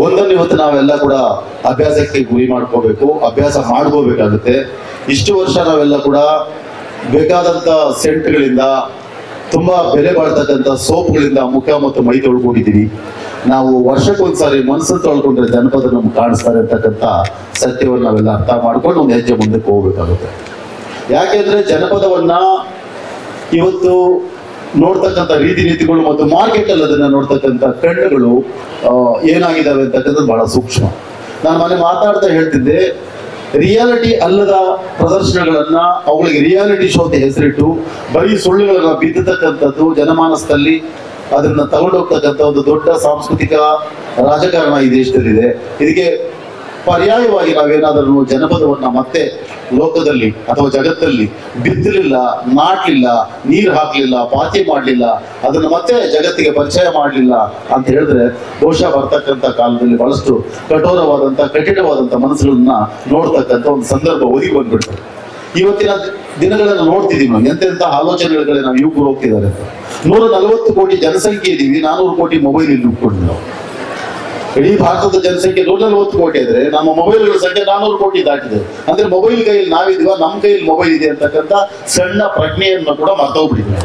ಒಂದನ್ನು ಇವತ್ತು ನಾವೆಲ್ಲ ಕೂಡ ಅಭ್ಯಾಸಕ್ಕೆ ಗುರಿ ಮಾಡ್ಕೋಬೇಕು, ಅಭ್ಯಾಸ ಮಾಡ್ಕೋಬೇಕಾಗುತ್ತೆ. ಇಷ್ಟು ವರ್ಷ ನಾವೆಲ್ಲ ಕೂಡ ಬೇಕಾದಂತ ಸೆಂಟ್ಗಳಿಂದ, ತುಂಬಾ ಬೆಲೆ ಬಾಳ್ತಕ್ಕಂಥ ಸೋಪ್ಗಳಿಂದ ಮುಖ ಮತ್ತು ಮೈ ತೊಳ್ಕೊಂಡಿದ್ದೀವಿ. ನಾವು ವರ್ಷಕ್ಕೊಂದ್ಸಾರಿ ಮನಸ್ಸನ್ನು ತೊಳ್ಕೊಂಡ್ರೆ ಜನಪದ ನಮ್ಗೆ ಕಾಣಿಸ್ತಾರೆ ಅಂತಕ್ಕಂಥ ಸತ್ಯವನ್ನು ನಾವೆಲ್ಲ ಅರ್ಥ ಮಾಡ್ಕೊಂಡು ಒಂದು ಹೆಜ್ಜೆ ಮುಂದಕ್ಕೆ ಹೋಗ್ಬೇಕಾಗುತ್ತೆ. ಯಾಕೆಂದ್ರೆ ಜನಪದವನ್ನ ಇವತ್ತು ನೋಡ್ತಕ್ಕಂಥ ರೀತಿ ನೀತಿಗಳು ಮತ್ತು ಮಾರ್ಕೆಟ್ ಅಲ್ಲಿ ಅದನ್ನ ನೋಡ್ತಕ್ಕಂಥ ಕಣ್ಣುಗಳು ಏನಾಗಿದ್ದಾವೆ ಅಂತಕ್ಕಂಥದ್ದು ಬಹಳ ಸೂಕ್ಷ್ಮ. ನಾನು ಮೊನ್ನೆ ಮಾತಾಡ್ತಾ ಹೇಳ್ತಿದ್ದೆ, ರಿಯಾಲಿಟಿ ಅಲ್ಲದ ಪ್ರದರ್ಶನಗಳನ್ನ, ಅವುಗಳಿಗೆ ರಿಯಾಲಿಟಿ ಶೋ ಅಂತ ಹೆಸರಿಟ್ಟು ಬರೀ ಸುಳ್ಳುಗಳನ್ನ ಬಿತ್ತತಕ್ಕಂಥದ್ದು ಜನಮಾನಸದಲ್ಲಿ ಅದನ್ನ ತಗೊಂಡೋಗ್ತಕ್ಕಂಥ ಒಂದು ದೊಡ್ಡ ಸಾಂಸ್ಕೃತಿಕ ರಾಜಕಾರಣ ಈ ದೇಶದಲ್ಲಿದೆ. ಇದಕ್ಕೆ ಪರ್ಯಾಯವಾಗಿ ನಾವೇನಾದ್ರೂ ಜನಪದವನ್ನ ಮತ್ತೆ ಲೋಕದಲ್ಲಿ ಅಥವಾ ಜಗತ್ತಲ್ಲಿ ಬಿತ್ತಲಿಲ್ಲ, ನಾಟ್ಲಿಲ್ಲ, ನೀರು ಹಾಕ್ಲಿಲ್ಲ, ಪಾತಿ ಮಾಡ್ಲಿಲ್ಲ, ಅದನ್ನ ಮತ್ತೆ ಜಗತ್ತಿಗೆ ಪರಿಚಯ ಮಾಡಲಿಲ್ಲ ಅಂತ ಹೇಳಿದ್ರೆ ಬಹುಶಃ ಬರ್ತಕ್ಕಂಥ ಕಾಲದಲ್ಲಿ ಬಹಳಷ್ಟು ಕಠಿಣವಾದಂತ ಮನಸ್ಸುಗಳನ್ನ ನೋಡ್ತಕ್ಕಂಥ ಒಂದು ಸಂದರ್ಭ ಒದಗಿ ಬಂದ್ಬಿಡ್ತು. ಇವತ್ತಿನ ದಿನಗಳನ್ನು ನೋಡ್ತಿದೀವಿ ನಾವು, ಎಂತೆಂಥ ಆಲೋಚನೆಗಳೇ ನಾವು ಯುವಕರು ಹೋಗ್ತಿದ್ದಾರೆ. 140 ಕೋಟಿ ಜನಸಂಖ್ಯೆ ಇದೀವಿ, 400 ಕೋಟಿ ಮೊಬೈಲ್ ಇಲ್ಲಿ ಇಟ್ಕೊಂಡು ನಾವು. ಇಡೀ ಭಾರತದ ಜನಸಂಖ್ಯೆ 140 ಕೋಟಿ ಇದ್ರೆ ನಮ್ಮ ಮೊಬೈಲ್ಗಳ ಸಂಖ್ಯೆ 400 ಕೋಟಿ ದಾಟಿದೆ. ಅಂದ್ರೆ ಮೊಬೈಲ್ ಕೈಯಲ್ಲಿ ನಾವಿದೀವ, ನಮ್ಮ ಕೈಯಲ್ಲಿ ಮೊಬೈಲ್ ಇದೆ ಅಂತಕ್ಕಂಥ ಸಣ್ಣ ಪ್ರಜ್ಞೆಯನ್ನು ಕೂಡ ಮರ್ತೋಗ್ಬಿಟ್ಟಿದ್ವಿ.